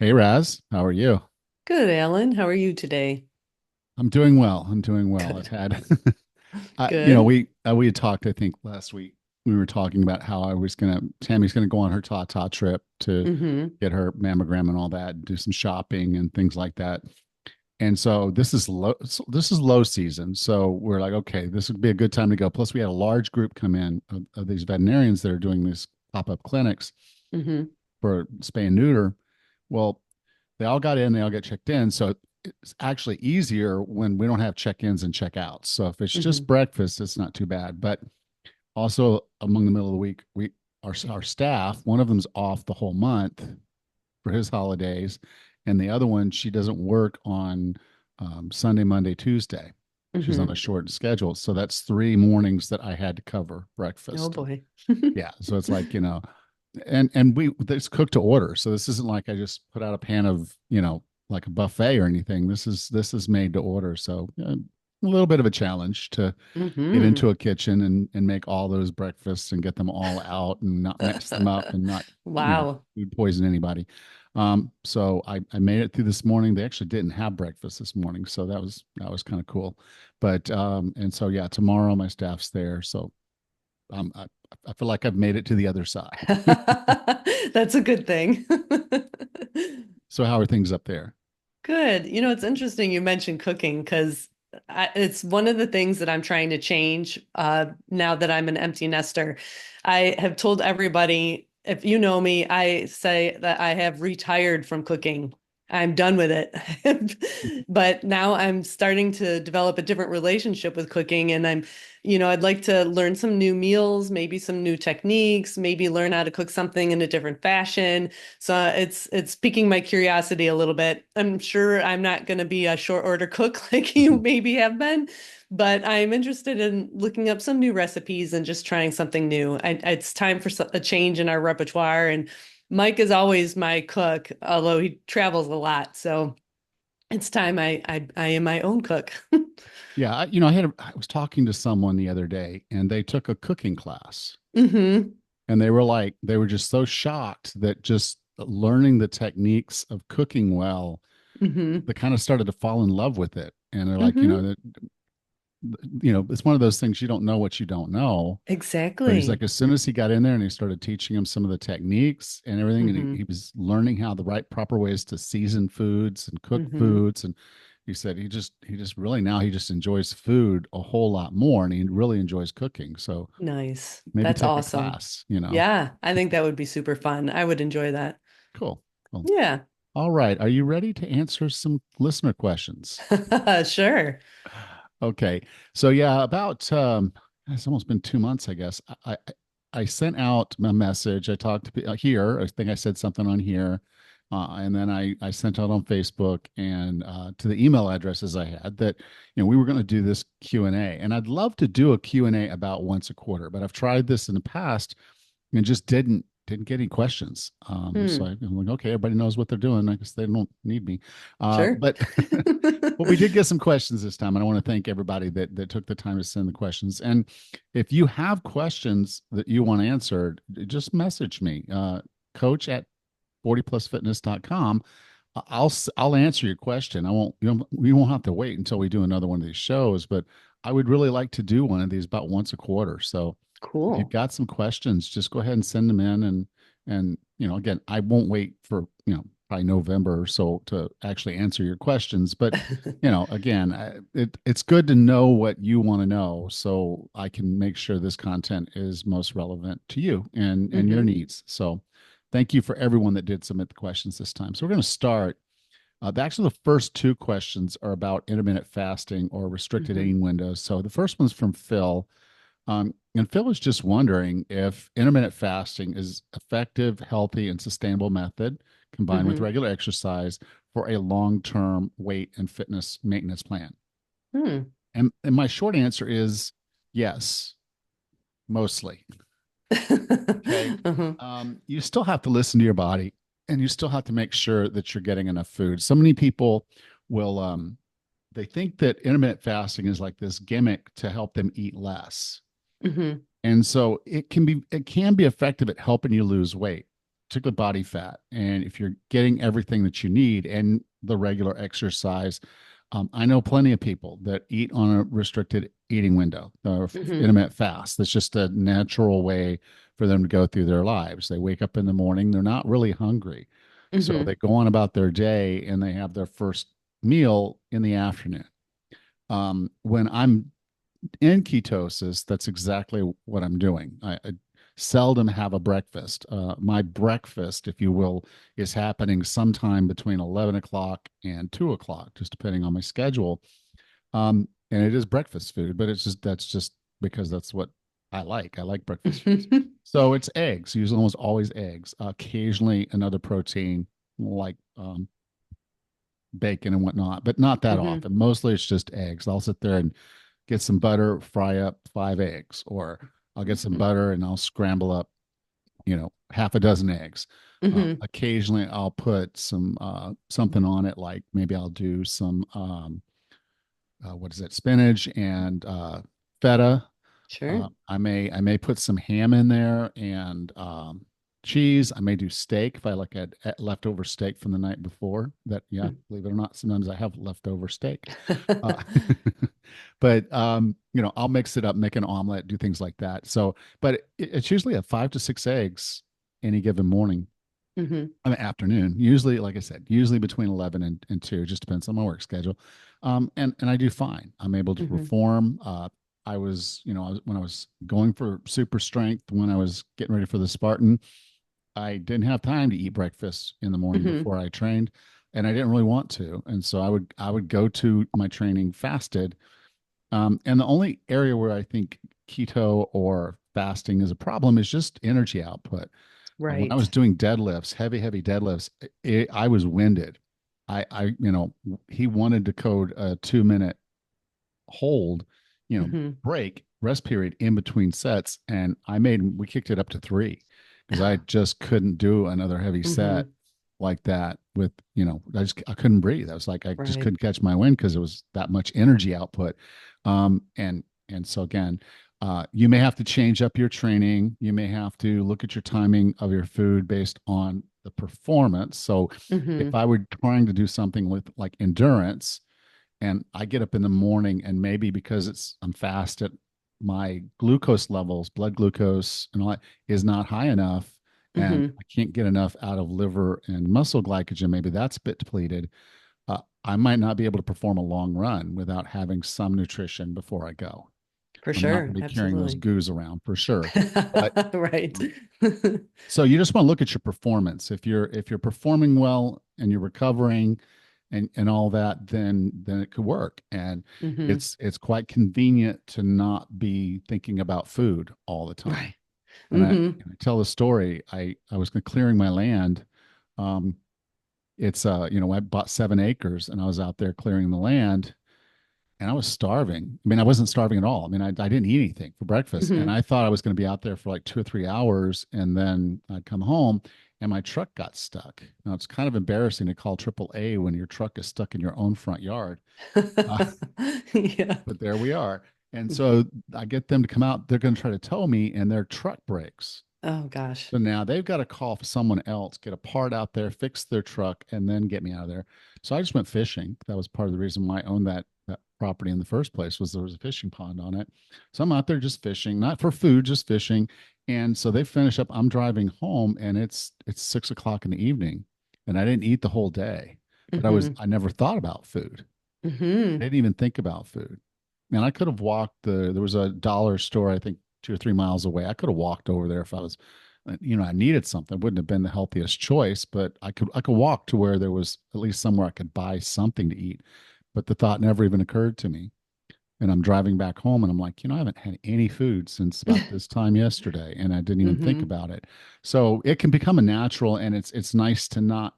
Hey Raz, how are you? Good, Alan. How are you today? I'm doing well. I'm doing well. I've Good. had, Good. we had talked, I think last week we were talking about how Tammy's gonna go on her Tata trip to Mm-hmm. get her mammogram and all that, do some shopping and things like that. And so this is low season. So we're like, okay, this would be a good time to go. Plus, we had a large group come in of these veterinarians that are doing these pop-up clinics Mm-hmm. for spay and neuter. Well, they all got in, they all get checked in. So it's actually easier when we don't have check-ins and check-outs. So if it's just Mm-hmm. breakfast, it's not too bad. But also among the middle of the week, our staff, one of them's off the whole month for his holidays, and the other one, she doesn't work on Sunday, Monday, Tuesday. She's on Mm-hmm. a short schedule. So that's 3 mornings that I had to cover Oh breakfast. boy. Yeah. So it's like, and we it's cooked to order. So this isn't like I just put out a pan of, like a buffet or anything. This is made to order. So a little bit of a challenge to get Mm-hmm. into a kitchen and make all those breakfasts and get them all out and not mess them up and not, Wow. food poison anybody. So I made it through this morning. They actually didn't have breakfast this morning, so that was kind of cool. But and so yeah, tomorrow my staff's there, so I feel like I've made it to the other side. That's a good thing. So how are things up there? Good. It's interesting you mentioned cooking because it's one of the things that I'm trying to change now that I'm an empty nester. I have told everybody, if you know me, I say that I have retired from cooking. I'm done with it. But now I'm starting to develop a different relationship with cooking, and I'd like to learn some new meals, maybe some new techniques, maybe learn how to cook something in a different fashion. So it's piquing my curiosity a little bit. I'm sure I'm not going to be a short order cook like you maybe have been, but I'm interested in looking up some new recipes and just trying something new. It's time for a change in our repertoire. And Mike is always my cook, although he travels a lot. So it's time I am my own cook. Yeah, I was talking to someone the other day, and they took a cooking class, Hmm. and they were just so shocked that just learning the techniques of cooking well, Hmm. they kind of started to fall in love with it. And they're like, Hmm. it's one of those things, you don't know what you don't know. But he's like, Exactly. as soon as he got in there and he started teaching him some of the techniques and everything, and he Hmm. was learning how the right proper ways to season foods and cook Hmm. foods. And he said he just really now he just enjoys food a whole lot more, and he really enjoys cooking. So Nice. maybe That's take a awesome. class. Yeah, I think that would be super fun. I would enjoy that. Cool. Cool. Yeah. All right. Are you ready to answer some listener questions? Sure. Okay. So yeah, about it's almost been 2 months, I guess. I sent out a message. I talked to here. I think I said something on here, and then I sent out on Facebook and to the email addresses I had that we were going to do this Q&A, and I'd love to do a Q&A about once a quarter, but I've tried this in the past and just didn't get any questions. So Hmm. I'm like, okay, everybody knows what they're doing. I guess they don't need me. Sure. But but we did get some questions this time, and I want to thank everybody that took the time to send the questions. And if you have questions that you want answered, just message me, coach at 40plusfitness.com. I'll answer your question. I won't we won't have to wait until we do another one of these shows, but I would really like to do one of these about once a quarter. So if you've Cool. got some questions, just go ahead and send them in, and again, I won't wait for probably November or so to actually answer your questions, but again, it's good to know what you want to know so I can make sure this content is most relevant to you and your Hmm. needs. So thank you for everyone that did submit the questions this time. So we're going to start. Actually, the first two questions are about intermittent fasting or restricted Hmm. eating windows. So the first one's from Phil. And Phil was just wondering if intermittent fasting is effective, healthy, and sustainable method combined with Hmm. regular exercise for a long-term weight and fitness maintenance plan. Hmm. And my short answer is yes, mostly. Okay. Uh-huh. You still have to listen to your body, and you still have to make sure that you're getting enough food. So many people will they think that intermittent fasting is like this gimmick to help them eat less. Hmm. And so it can be effective at helping you lose weight. particularly body fat. And if you're getting everything that you need and the regular exercise, I know plenty of people that eat on a restricted eating window or Hmm. intermittent fast. That's just a natural way for them to go through their lives. They wake up in the morning, they're not really hungry. So Hmm. they go on about their day and they have their first meal in the afternoon. When I'm in ketosis, that's exactly what I'm doing. I seldom have a breakfast. My breakfast, if you will, is happening sometime between 11 o'clock and 2 o'clock, just depending on my schedule. And it is breakfast food, but that's just because that's what I like. I like breakfast foods. Hmm. So it's eggs, usually almost always eggs, occasionally another protein like bacon and whatnot, but not that Hmm. often. Mostly it's just eggs. I'll sit there and get some butter, fry up 5 eggs, or I'll get some butter and I'll scramble up, half a dozen eggs. Hmm. Occasionally I'll put some something on it, like maybe I'll do some what is it, spinach and feta. Sure. I may put some ham in there and cheese. I may do steak if I like at leftover steak from the night before. That, yeah, believe it or not, sometimes I have leftover steak. Uh, but I'll mix it up, make an omelet, do things like that. So, but it's usually a 5 to 6 eggs any given morning. Hmm. I mean, afternoon. Usually, like I said, usually between 11 and 2. It just depends on my work schedule. And I do fine. I'm able to Hmm. perform. When I was going for super strength, when I was getting ready for the Spartan, I didn't have time to eat breakfast in the morning Hmm. before I trained, and I didn't really want to. And so I would go to my training fasted. And the only area where I think keto or fasting is a problem is just energy output. When I was Right. doing deadlifts, heavy deadlifts, I was winded. He wanted to code a 2 minute hold, you know, Hmm. break, rest period in between sets. And we kicked it up to 3 because I just couldn't do another heavy set Hmm. like that I couldn't breathe. I was like, I just Right. couldn't catch my wind because it was that much energy output. And so again, you may have to change up your training. You may have to look at your timing of your food based on the performance. So if Hmm. I were trying to do something with like endurance, and I get up in the morning and maybe because I'm fasted, my glucose levels, blood glucose and all that is not high enough and Hmm. I can't get enough out of liver and muscle glycogen, maybe that's a bit depleted. I might not be able to perform a long run without having some nutrition before I go. For I'm not going sure. to be carrying those Absolutely. goos around for sure. But Right. so you just want to look at your performance. If you're performing well and you're recovering and all that, then it could work. And Hmm. it's quite convenient to not be thinking about food all the time. Right. And I, Hmm. and I tell the story. I was clearing my land. Um, I bought 7 acres and I was out there clearing the land and I was starving. I mean, I wasn't starving at all. I mean, I didn't eat anything for breakfast, and Hmm. I thought I was going to be out there for like 2 or 3 hours, and then I'd come home, and my truck got stuck. Now it's kind of embarrassing to call AAA when your truck is stuck in your own front yard, uh, Yeah. but there we are. And so I get them to come out. They're going to try to tow me, and their truck breaks. Oh gosh. So now they've got to call for someone else, get a part out there, fix their truck, and then get me out of there. So I just went fishing. That was part of the reason why I owned that property in the first place was there was a fishing pond on it. So I'm out there just fishing, not for food, just fishing. And so they finish up. I'm driving home, and it's 6 o'clock in the evening, and I didn't eat the whole day. But Hmm. I never thought about food. I Hmm. didn't even think about food. Man, I could have walked there was a dollar store, I think 2 or 3 miles away. I could have walked over there if I was, I needed something. It wouldn't have been the healthiest choice, but I could walk to where there was at least somewhere I could buy something to eat. But the thought never even occurred to me. And I'm driving back home and I'm like, I haven't had any food since about this time yesterday. And I didn't even think Hmm. about it. So it can become a natural and it's nice to not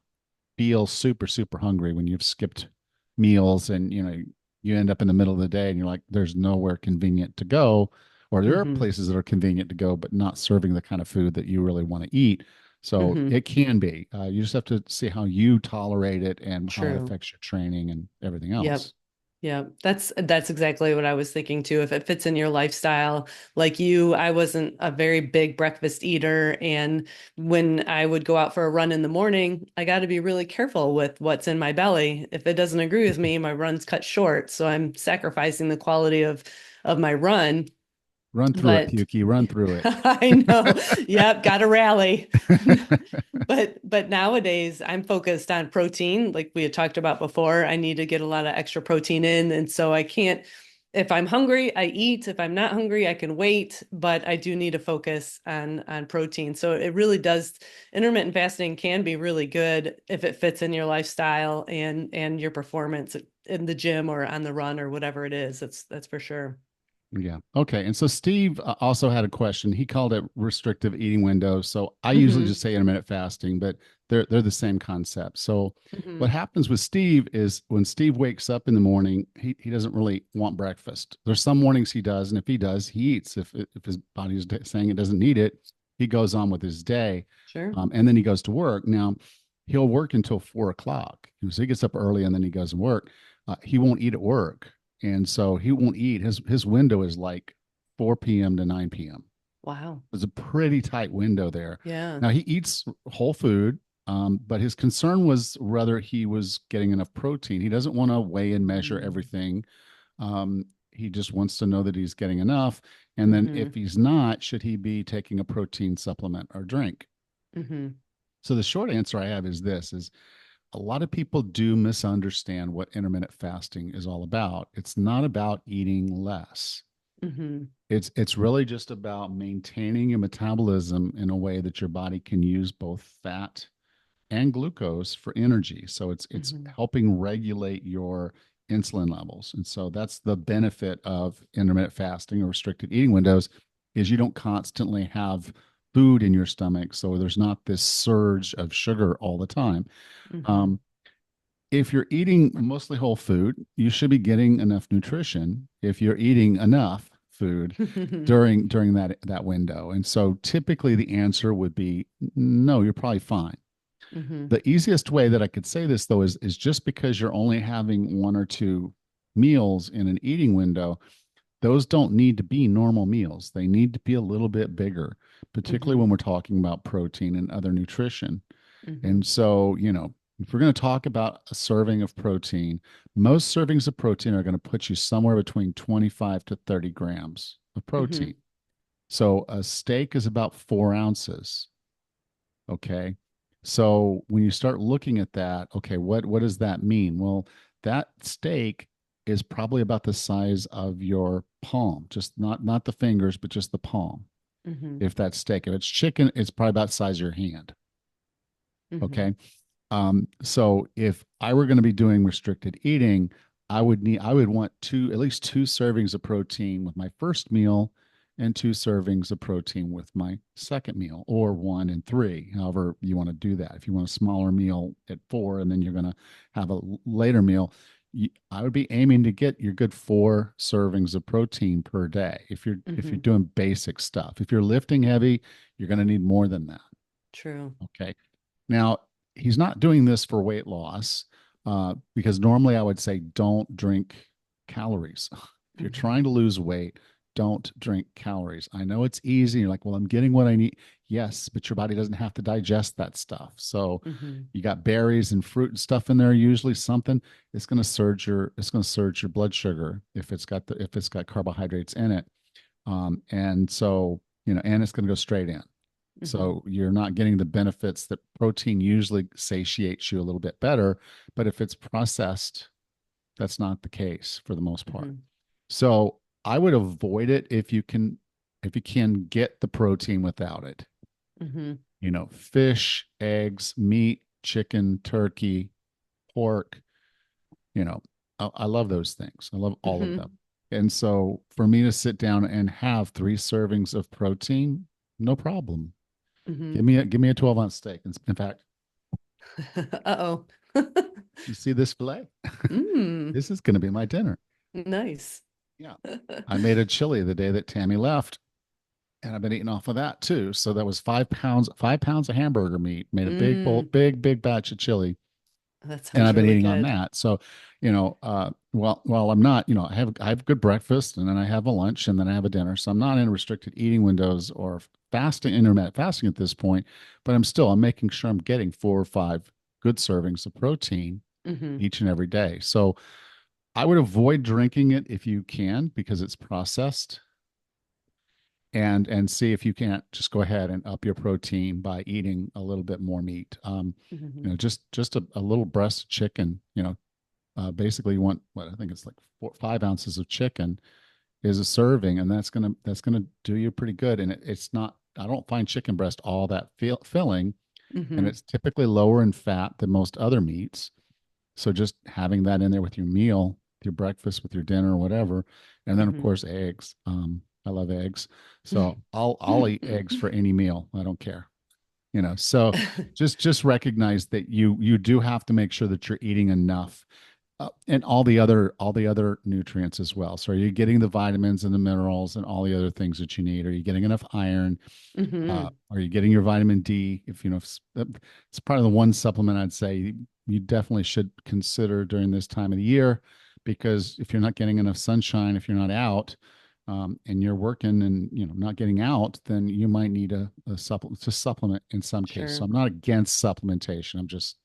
feel super super hungry when you've skipped meals and you end up in the middle of the day and you're like there's nowhere convenient to go or there are Hmm. places that are convenient to go but not serving the kind of food that you really want to eat, so Hmm. it can be you just have to see how you tolerate it and how it True. affects your training and everything Yep. else. Yeah, that's exactly what I was thinking too. If it fits in your lifestyle, like you, I wasn't a very big breakfast eater, and when I would go out for a run in the morning, I got to be really careful with what's in my belly. If it doesn't agree with me, my run's cut short, so I'm sacrificing the quality of my run. Run through it, But Pukey, run through it. I know, yep, got to rally. But nowadays I'm focused on protein, like we had talked about before. I need to get a lot of extra protein in, and so I can't. If I'm hungry, I eat. If I'm not hungry, I can wait. But I do need to focus on protein. So it really does. Intermittent fasting can be really good if it fits in your lifestyle and your performance in the gym or on the run or whatever it is. That's for sure. Yeah. Okay. And so Steve also had a question. He called it restrictive eating window. So I usually Hmm. just say intermittent fasting, but they're the same concept. So what Hmm. happens with Steve is when Steve wakes up in the morning, he doesn't really want breakfast. There's some mornings he does, and if he does, he eats. If his body is saying it doesn't need it, he goes on with his day, Sure. and then he goes to work. Now he'll work until 4 o'clock. So he gets up early and then he goes to work. He won't eat at work, and so he won't eat. His window is like 4 p.m. to 9 p.m. Wow. It's a pretty tight window there. Yeah. Now he eats whole food, but his concern was whether he was getting enough protein. He doesn't want to weigh and measure Mm. everything. He just wants to know that he's getting enough. And then if Hmm. he's not, should he be taking a protein supplement or drink? Hmm. So the short answer I have is this: is a lot of people do misunderstand what intermittent fasting is all about. It's not about eating less. Hmm. It's really just about maintaining your metabolism in a way that your body can use both fat and glucose for energy. So it's Hmm. helping regulate your insulin levels. And so that's the benefit of intermittent fasting or restricted eating windows is you don't constantly have food in your stomach. So there's not this surge of sugar all the time. Hmm. Um, if you're eating mostly whole food, you should be getting enough nutrition if you're eating enough food during that window. And so typically the answer would be no, you're probably fine. Hmm. The easiest way that I could say this though is just because you're only having one or two meals in an eating window, those don't need to be normal meals. They need to be a little bit bigger, particularly Hmm. when we're talking about protein and other nutrition. Hmm. And so, if we're going to talk about a serving of protein, most servings of protein are going to put you somewhere between 25 to 30 grams of Hmm. protein. So a steak is about 4 ounces. Okay. So when you start looking at that, okay, what does that mean? Well, that steak is probably about the size of your palm, just not the fingers, but just the palm. Hmm. If that's steak, if it's chicken, it's probably about the size of your hand. Hmm. Okay. So if I were going to be doing restricted eating, I would want at least two servings of protein with my first meal and two servings of protein with my second meal, or one and three, however you want to do that. If you want a smaller meal at four and then you're going to have a later meal, I would be aiming to get your good four servings of protein per day. If you're Hmm. doing basic stuff, if you're lifting heavy, you're going to need more than that. True. Okay. Now, he's not doing this for weight loss because normally I would say don't drink calories. If you're Hmm. trying to lose weight, don't drink calories. I know it's easy. You're like, well, I'm getting what I need. Yes, but your body doesn't have to digest that stuff. So Hmm. you got berries and fruit and stuff in there, usually something. It's going to surge your blood sugar if it's got carbohydrates in it. And so, and it's going to go straight in. Hmm. So you're not getting the benefits that protein usually satiates you a little bit better. But if it's processed, that's not the case for the most part. Hmm. So I would avoid it if you can get the protein without it. Hmm. Fish, eggs, meat, chicken, turkey, pork, you know, I love those things. I love all of them. Hmm. And so for me to sit down and have three servings of protein, no problem. Hmm. Give me a 12-ounce steak. In fact, Uh-oh. you see this fillet? Mm, This is going to be my dinner. nice. Yeah. I made a chili the day that Tammy left, and I've been eating off of that too. So that was 5 pounds of hamburger meat, made a big bowl, Mm, big batch of chili, that and sounds I've been really eating on good. that. So, you know, well, I'm not, I have good breakfast and then I have a lunch and then I have a dinner. So I'm not in restricted eating windows or fasting, intermittent fasting at this point, but I'm making sure I'm getting 4 or 5 good servings of protein Hmm. each and every day. So I would avoid drinking it if you can because it's processed, and see if you can't just go ahead and up your protein by eating a little bit more meat. Hmm. Just a little breast of chicken, basically you want what I think it's like 5 ounces of chicken is a serving, and that's gonna do you pretty good. And it's not. I don't find chicken breast all that filling, and Hmm. it's typically lower in fat than most other meats. So just having that in there with your meal, your breakfast, with your dinner, or whatever, and then of Hmm. course eggs. I love eggs, so I'll eat eggs for any meal. I don't care. So just recognize that you do have to make sure that you're eating enough, and all the other nutrients as well. So are you getting the vitamins and the minerals and all the other things that you need? Are you getting enough iron? Hmm. Are you getting your vitamin D? If it's part of the one supplement I'd say you definitely should consider during this time of the year, because if you're not getting enough sunshine, if you're not out, and you're working and not getting out, then you might need a supplement to supplement in some case. So Sure. I'm not against supplementation. I'm just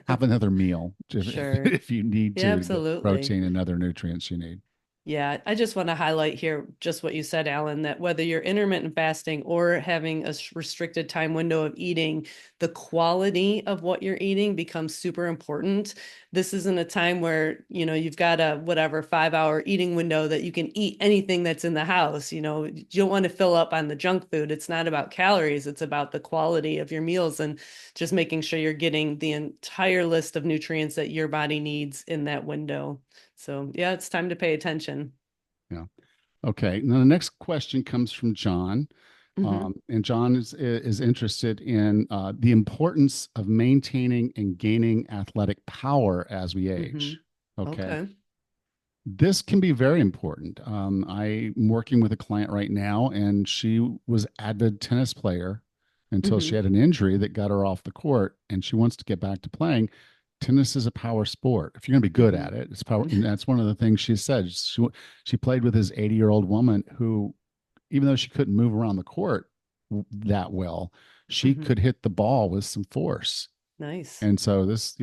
have another meal if, Sure. if you need Yeah, to get absolutely. protein and other nutrients you need. Yeah, I just want to highlight here just what you said, Alan, that whether you're intermittent fasting or having a restricted time window of eating, the quality of what you're eating becomes super important. This isn't a time where, you've got a whatever 5 hour eating window that you can eat anything that's in the house. You don't want to fill up on the junk food. It's not about calories, it's about the quality of your meals and just making sure you're getting the entire list of nutrients that your body needs in that window. So, yeah, it's time to pay attention. Yeah. Okay. Now the next question comes from John. Hmm. And John is interested in the importance of maintaining and gaining athletic power as we Hmm. age. Okay. Okay. This can be very important. I'm working with a client right now, and she was avid tennis player until she Hmm. had an injury that got her off the court, and she wants to get back to playing. Tennis is a power sport. If you're going to be good Hmm. at it, it's power, and that's one of the things she said. She played with this 80-year-old woman who, even though she couldn't move around the court that well, she Hmm. could hit the ball with some force. Nice. And so this,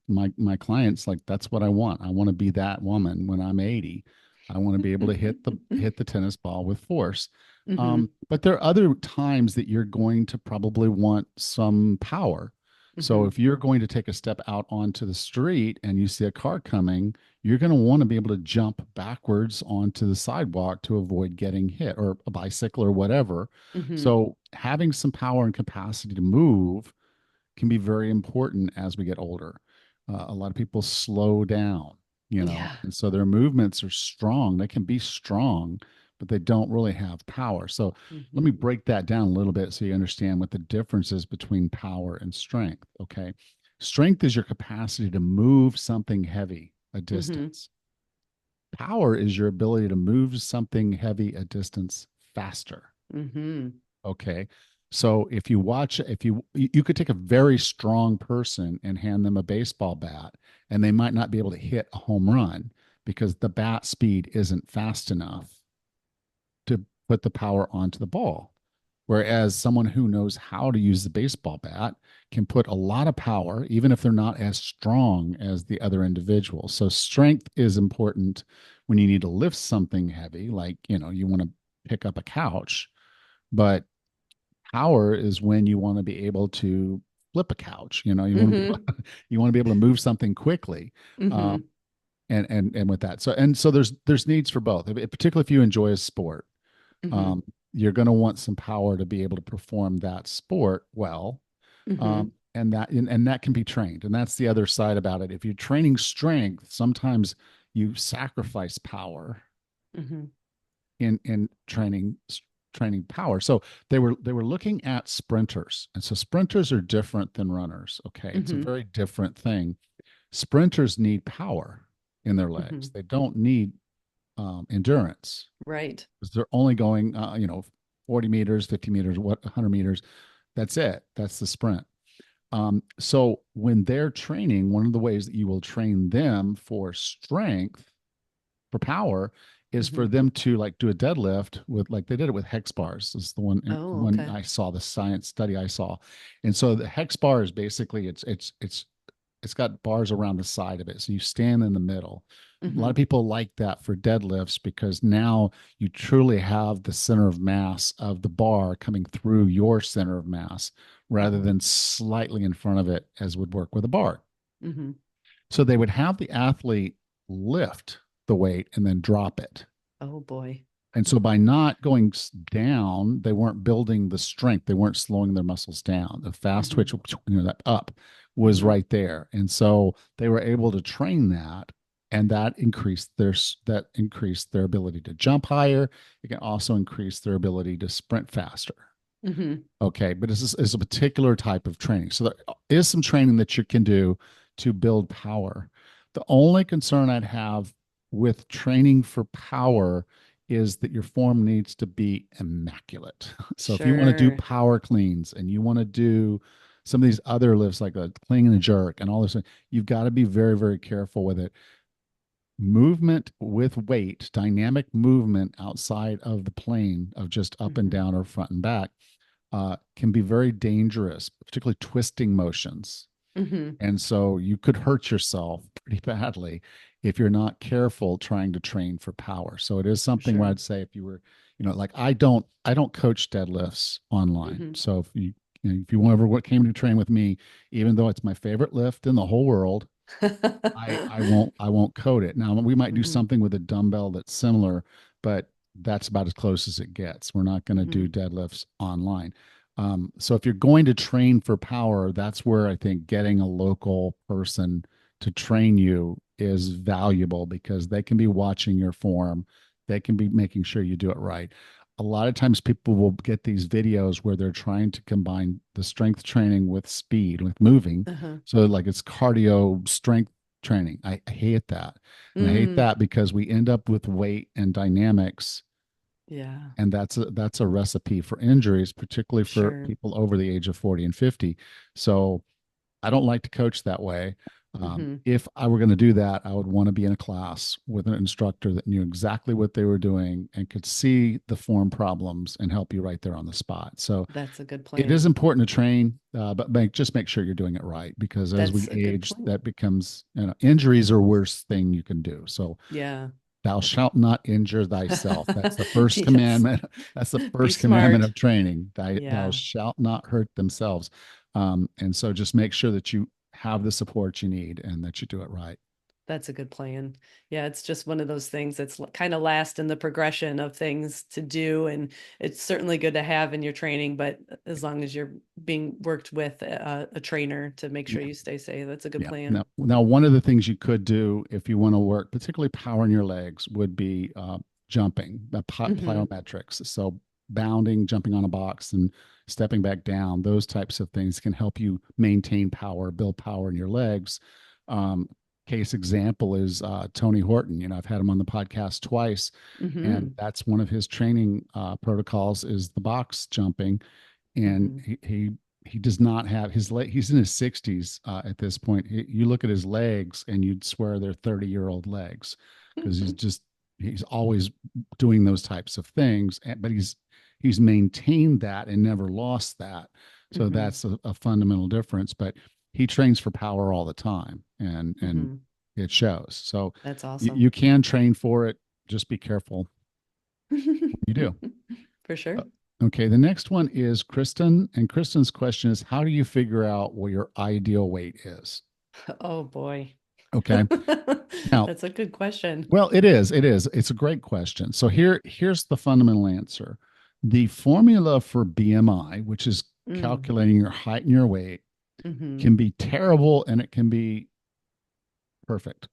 my clients like that's what I want. I want to be that woman when I'm 80. I want to be able to hit the tennis ball with force. Hmm. But there are other times that you're going to probably want some power. So Hmm. if you're going to take a step out onto the street and you see a car coming, you're going to want to be able to jump backwards onto the sidewalk to avoid getting hit, or a bicycle or whatever. Hmm. So having some power and capacity to move can be very important as we get older. A lot of people slow down, Yeah. and so their movements are strong. They can be strong, but they don't really have power. So let me Hmm. break that down a little bit so you understand what the difference is between power and strength. Okay. Strength is your capacity to move something heavy a Hmm. distance. Power is your ability to move something heavy a distance faster. Hmm. Okay. So if you could take a very strong person and hand them a baseball bat, and they might not be able to hit a home run because the bat speed isn't fast enough to put the power onto the ball. Whereas someone who knows how to use the baseball bat can put a lot of power, even if they're not as strong as the other individual. So strength is important when you need to lift something heavy, like, you want to pick up a couch, but power is when you want to be able to flip a couch. You want to be Hmm. you want to be able to move something quickly, uh, Hmm. and with that. So there's needs for both. Particularly if you enjoy a sport, Hmm. um, you're going to want some power to be able to perform that sport well, Hmm. and that can be trained. And that's the other side about it. If you're training strength, sometimes you sacrifice power Hmm. in training power. So they were looking at sprinters. And so sprinters are different than runners. Okay. It's a Hmm. very different thing. Sprinters need power in their legs. Hmm. They don't need endurance, Right. because they're only going 40 meters, 50 meters, 100 meters. That's it. That's the sprint. So when they're training, one of the ways that you will train them for strength, for power, is for Hmm. them to like do a deadlift with, like they did it with hex bars. This is the Oh, one okay. I saw, the science study I saw. And so the hex bar is basically it's got bars around the side of it. So you stand in the middle. A lot of Hmm. people like that for deadlifts because now you truly have the center of mass of the bar coming through your center of mass rather Oh. than slightly in front of it as would work with a bar. Hmm. So they would have the athlete lift the weight and then drop it. Oh boy. And so by not going down, they weren't building the strength. They weren't slowing their muscles down. The fast Hmm. twitch, that up was Hmm. right there. And so they were able to train that, and that increased their ability to jump higher. It can also increase their ability to sprint faster. Hmm. Okay, but this is a particular type of training. So there is some training that you can do to build power. The only concern I'd have with training for power is that your form needs to be immaculate. So if you want to do Sure. power cleans and you want to do some of these other lifts like a clean and a jerk and all this, you've got to be very, very careful with it. Movement with weight, dynamic movement outside of the plane of just up and Hmm. down or front and back can be very dangerous, particularly twisting motions. Hmm. And so you could hurt yourself pretty badly if you're not careful trying to train for power. So it is For something where sure. I'd say if you were, like I don't coach deadlifts online. Hmm. So if you ever what came to train with me, even though it's my favorite lift in the whole world, I won't code it. Now we might do Hmm. something with a dumbbell that's similar, but that's about as close as it gets. We're not going to Hmm. do deadlifts online. So if you're going to train for power, that's where I think getting a local person to train you is valuable because they can be watching your form. They can be making sure you do it right. A lot of times people will get these videos where they're trying to combine the strength training with speed, with moving, Uh-huh. so like it's cardio strength training. I hate that. And I hate Mm. that because we end up with weight and dynamics, Yeah. and that's a recipe for injuries, particularly for Sure. people over the age of 40 and 50. So I don't like to coach that way. Hmm. If I were going to do that, I would want to be in a class with an instructor that knew exactly what they were doing and could see the form problems and help you right there on the spot. So That's a good it is plan. important to train, but just make sure you're doing it right because as we That's a good age, point. that becomes, injuries are worst thing you can do. So Yeah. thou shalt not injure thyself. That's the first Yes. commandment. That's the Be first commandment smart. of training. Thou Yeah. shalt not hurt themselves. And so just make sure that you have the support you need and that you do it right. That's a good plan. Yeah, it's just one of those things that's kind of last in the progression of things to do. And it's certainly good to have in your training, but as long as you're being worked with a trainer to make sure Yeah. you stay safe, that's a good Yeah. Now, plan. now, one of the things you could do if you want to work, particularly power in your legs, would be jumping, the Hmm. plyometrics. So bounding, jumping on a box, and stepping back down. Those types of things can help you maintain power, build power in your legs. Um, Case example is Tony Horton. I've had him on the podcast twice, and Hmm. that's one of his training protocols is the box jumping, and Hmm. he does not have his leg. He's in his 60s at this point. You look at his legs and you'd swear they're 30-year-old legs because he's always doing those types of things, but he's maintained that and never lost that. So Hmm. that's a fundamental difference. But he trains for power all the time, and Hmm. it shows. So That's you awesome. can train for it. Just be careful when you do. For sure. Uh, Okay, the next one is Kristen, and Kristen's question is, how do you figure out what your ideal weight is? Oh boy. Okay. Now, That's a good question. well, it's a great question. So here's the fundamental answer. The formula for BMI, which is Mm. calculating your height and your weight, Hmm. can be terrible and it can be perfect.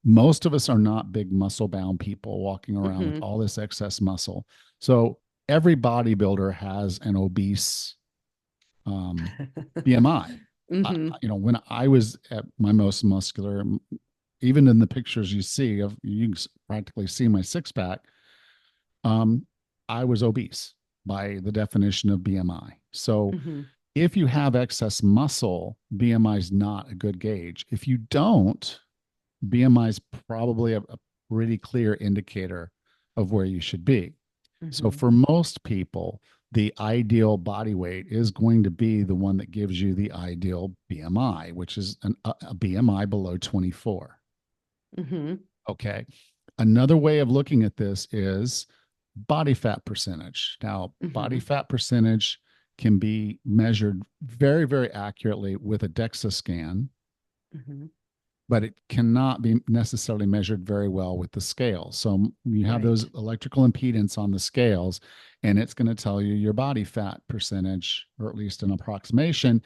Most of us are not big muscle bound people walking around with Hmm. all this excess muscle. So every bodybuilder has an obese um, BMI. Hmm. When I was at my most muscular, even in the pictures you see of, you can practically see my six pack. Um, I was obese by the definition of BMI. So Hmm. If you have excess muscle, BMI is not a good gauge. If you don't, BMI is probably a pretty clear indicator of where you should be. So Hmm. for most people, the ideal body weight is going to be the one that gives you the ideal BMI, which is a BMI below 24. Hmm. Okay. Another way of looking at this is body fat percentage. Now, body Hmm. fat percentage can be measured very, very accurately with a DEXA scan, Hmm. but it cannot be necessarily measured very well with the scale. So you have those Right. electrical impedance on the scales, and it's going to tell you your body fat percentage, or at least an approximation,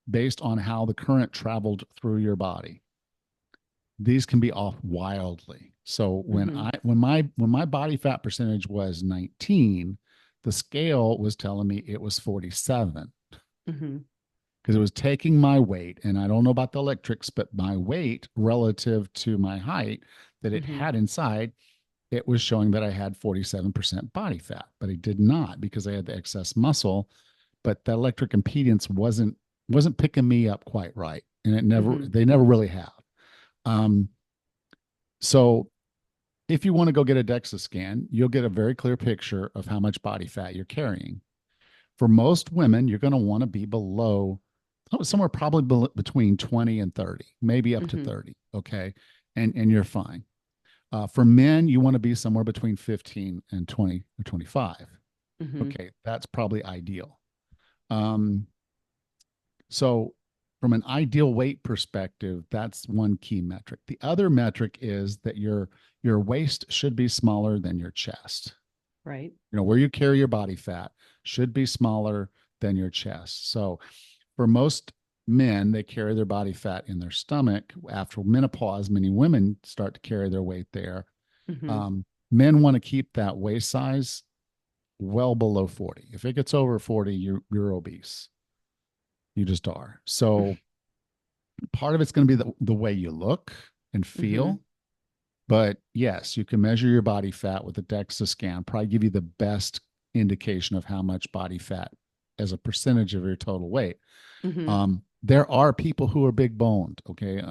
based on how the current traveled through your body. These can be off wildly. So Hmm. when my body fat percentage was 19, the scale was telling me it was 47 Hmm. because it was taking my weight, and I don't know about the electrics, but my weight relative to my height that it Hmm. had inside, it was showing that I had 47% body fat, but I did not because I had the excess muscle. But the electric impedance wasn't picking me up quite right, and Hmm. they never really have. Um, so if you want to go get a DEXA scan, you'll get a very clear picture of how much body fat you're carrying. For most women, you're going to want to be below somewhere probably between 20 and 30, maybe up to Hmm. 30. Okay. And you're fine. For men, you want to be somewhere between 15 and 20 or 25. Hmm. Okay. That's probably ideal. Um, so, from an ideal weight perspective, that's one key metric. The other metric is that your waist should be smaller than your chest. Right. Where you carry your body fat should be smaller than your chest. So for most men, they carry their body fat in their stomach. After menopause, many women start to carry their weight there. Hmm. um, Men want to keep that waist size well below 40. If it gets over 40, you're obese. You just are. So part of it's going to be the way you look and Hmm. feel. But yes, you can measure your body fat with a DEXA scan, probably give you the best indication of how much body fat as a percentage of your total weight. Hmm. There are people who are big boned. Okay.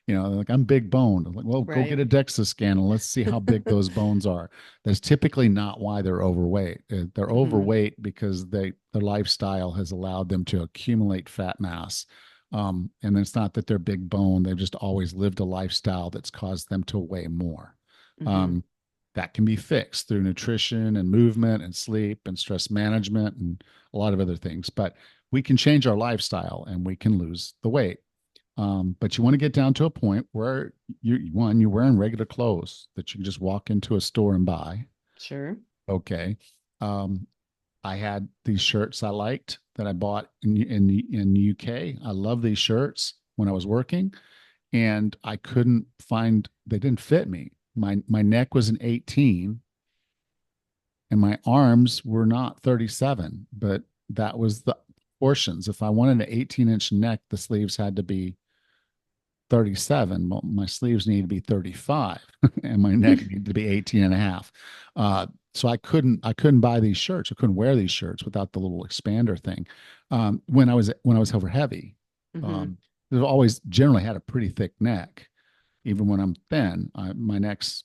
Like I'm big boned. I'm like, well, go get Right. a DEXA scan and let's see how big those bones are. That's typically not why they're overweight. They're Hmm. overweight because their lifestyle has allowed them to accumulate fat mass. And it's not that they're big bone; they've just always lived a lifestyle that's caused them to weigh more. Hmm. Um, that can be fixed through nutrition and movement and sleep and stress management and a lot of other things. But we can change our lifestyle and we can lose the weight. But you want to get down to a point where you're wearing regular clothes that you can just walk into a store and buy. Sure. Okay. Um, I had these shirts I liked that I bought in the UK. I love these shirts when I was working, and I couldn't find they didn't fit me. My neck was an 18, and my arms were not 37, but that was the portions. If I wanted an 18-inch neck, the sleeves had to be 37. Well, my sleeves need to be 35 and my neck needed to be 18 and a half. So I couldn't buy these shirts. I couldn't wear these shirts without the little expander thing. When I was over heavy, Hmm. um, I've always generally had a pretty thick neck. Even when I'm thin, my neck's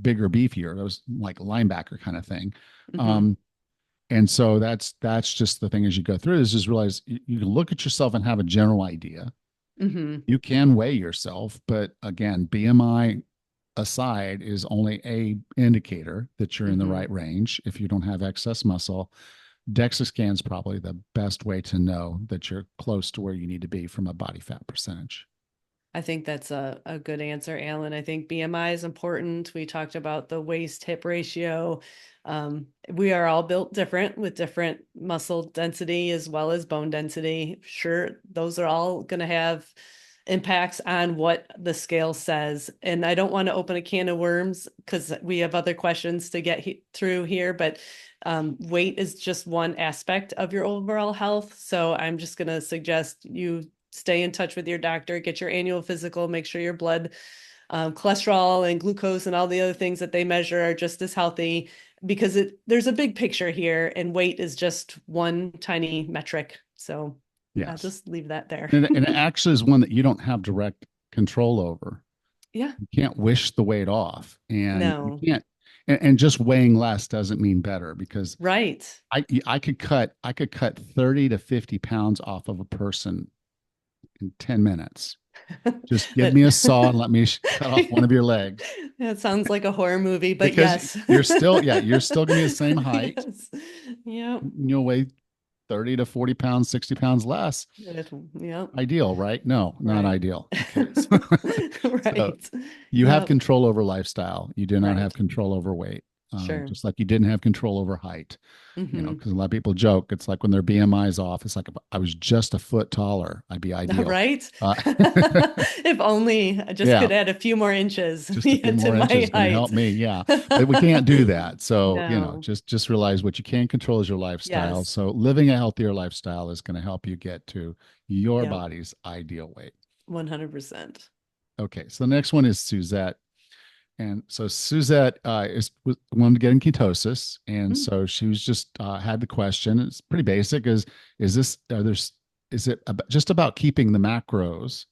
bigger, beefier. That was like a linebacker kind of thing. Hmm. Um, and so that's just the thing as you go through this is realize you can look at yourself and have a general idea. Hmm. You can weigh yourself, but again, BMI aside is only a indicator that you're in the Hmm. right range. If you don't have excess muscle, DEXA scan is probably the best way to know that you're close to where you need to be from a body fat percentage. I think that's a good answer, Alan. I think BMI is important. We talked about the waist hip ratio. We are all built different with different muscle density as well as bone density. Sure, those are all going to have impacts on what the scale says. And I don't want to open a can of worms because we have other questions to get through here, but weight is just one aspect of your overall health. So I'm just going to suggest you stay in touch with your doctor, get your annual physical, make sure your blood cholesterol and glucose and all the other things that they measure are just as healthy because there's a big picture here and weight is just one tiny metric So I'll Yes. just leave that there. And it actually is one that you don't have direct control over. Yeah. You can't wish the weight off, and you No. can't. And just weighing less doesn't mean better, because Right. I could cut 30 to 50 pounds off of a person in 10 minutes. Just give That me a saw and let me cut off one of your legs, that sounds like a horror movie, but because yes. you're still gonna be the same height. Yes. Yep. You'll weigh 30 to 40 pounds, 60 pounds less. Yep. Ideal, right? No, not Right. ideal. Okay. So Right. you have Yep. control over lifestyle. You do not have Right. control over weight. Sure. Just like you didn't have control over height. Hmm. Because a lot of people joke, it's like when their BMI is off, it's like if I was just a foot taller, I'd be ideal. Right. Uh, If only I just yeah, could add a few more inches just a few to more inches my is going to help height. me. Yeah, but we can't do that. So No. just realize what you can control is your lifestyle. Yes. So living a healthier lifestyle is going to help you get to your Yep. body's ideal weight. 100%. Okay, so the next one is Suzette. And so Suzette wanted to get in ketosis, and Mm. so she was just had the question. It's pretty basic: is this is it just about keeping the macros,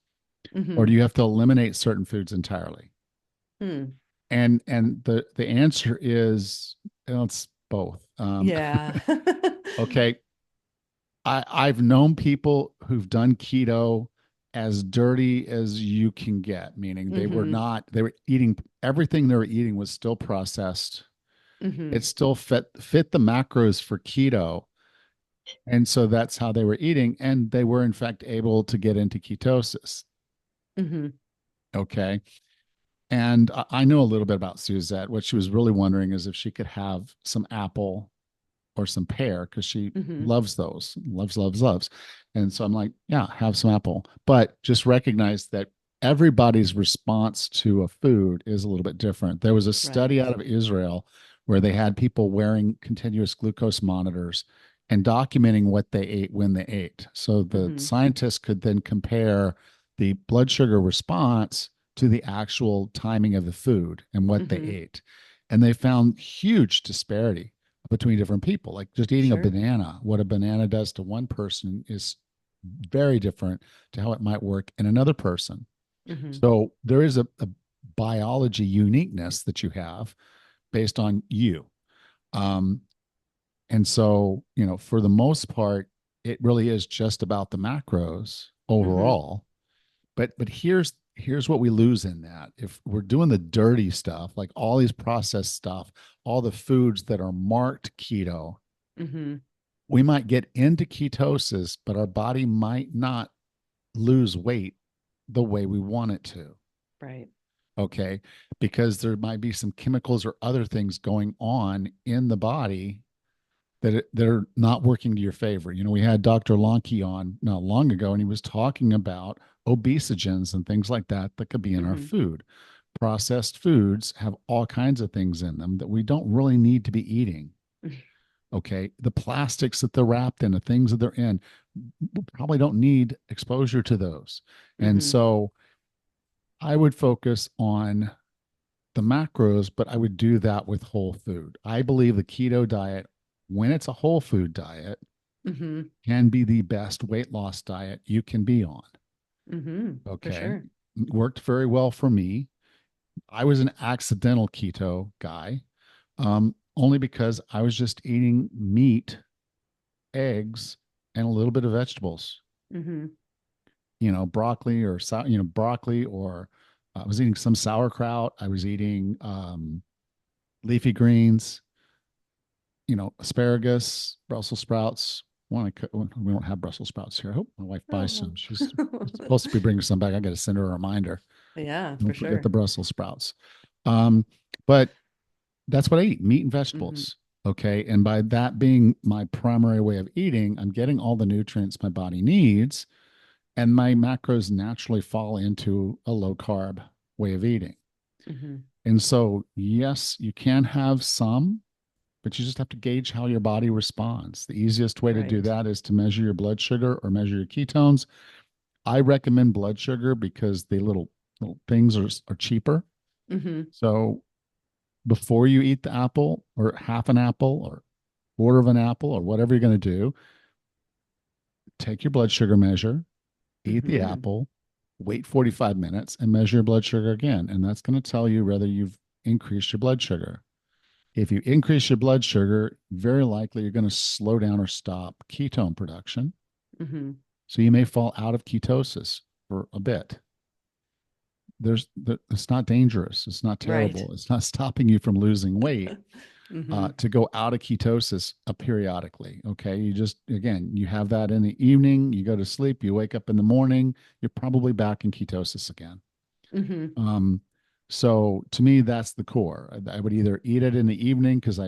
or do Hmm. you have to eliminate certain foods entirely? Hmm. And the answer is, well, it's both. Yeah. Okay, I've known people who've done keto as dirty as you can get, meaning Hmm. they were eating, everything they were eating was still processed. It Hmm. still fit the macros for keto. And so that's how they were eating. And they were in fact able to get into ketosis. Hmm. Okay. And I know a little bit about Suzette. What she was really wondering is if she could have some apple or some pear, because she Hmm. loves those, loves. And so I'm like, yeah, have some apple. But just recognize that everybody's response to a food is a little bit different. There was a study Right. out of Israel where they had people wearing continuous glucose monitors and documenting what they ate when they ate. So the Hmm. scientists could then compare the blood sugar response to the actual timing of the food and what they Hmm. ate. And they found huge disparity between different people. Like just eating a Sure. banana, what a banana does to one person is very different to how it might work in another person. Hmm. So there is a biology uniqueness that you have based on you. Um, and so, for the most part, it really is just about the macros Hmm. overall. But here's what we lose in that. If we're doing the dirty stuff, like all these processed stuff, all the foods that are marked keto, Hmm. we might get into ketosis, but our body might not lose weight the way we want it to. Right. Okay. Because there might be some chemicals or other things going on in the body that are not working to your favor. We had Dr. Lonke on not long ago, and he was talking about obesogens and things like that could be in our Hmm. food. Processed foods have all kinds of things in them that we don't really need to be eating. Okay. The plastics that they're wrapped in, the things that they're in, we probably don't need exposure to those. And Hmm. so I would focus on the macros, but I would do that with whole food. I believe the keto diet, when it's a whole food diet, Hmm. can be the best weight loss diet you can be on. Hmm. For Okay. sure. Worked very well for me. I was an accidental keto guy, only because I was just eating meat, eggs, and a little bit of vegetables. Hmm. Broccoli or broccoli, or I was eating some sauerkraut. I was eating leafy greens, asparagus, Brussels sprouts. We don't have Brussels sprouts here. I hope my wife buys Oh. some. She's supposed to be bringing some back. I got to send her a reminder. Yeah, for Don't forget the sure. Brussels sprouts. Um, but that's what I eat: meat and Hmm. vegetables. Okay, and by that being my primary way of eating, I'm getting all the nutrients my body needs, and my macros naturally fall into a low carb way of eating. Hmm. And so, yes, you can have some, but you just have to gauge how your body responds. The easiest way to do Right. that is to measure your blood sugar or measure your ketones. I recommend blood sugar because the little things are cheaper. Hmm. So before you eat the apple, or half an apple, or quarter of an apple, or whatever you're going to do, take your blood sugar measure, eat the Mm-hmm. apple, wait 45 minutes, and measure your blood sugar again. And that's going to tell you whether you've increased your blood sugar. If you increase your blood sugar, very likely you're going to slow down or stop ketone production. Mm-hmm. So you may fall out of ketosis for a bit. It's not dangerous. It's not Right. terrible. It's not stopping you from losing weight Mm-hmm. to go out of ketosis periodically. Okay. You just, again, you have that in the evening, you go to sleep, you wake up in the morning, you're probably back in ketosis again. Mm-hmm. Um, so to me, that's the core. I would either eat it in the evening because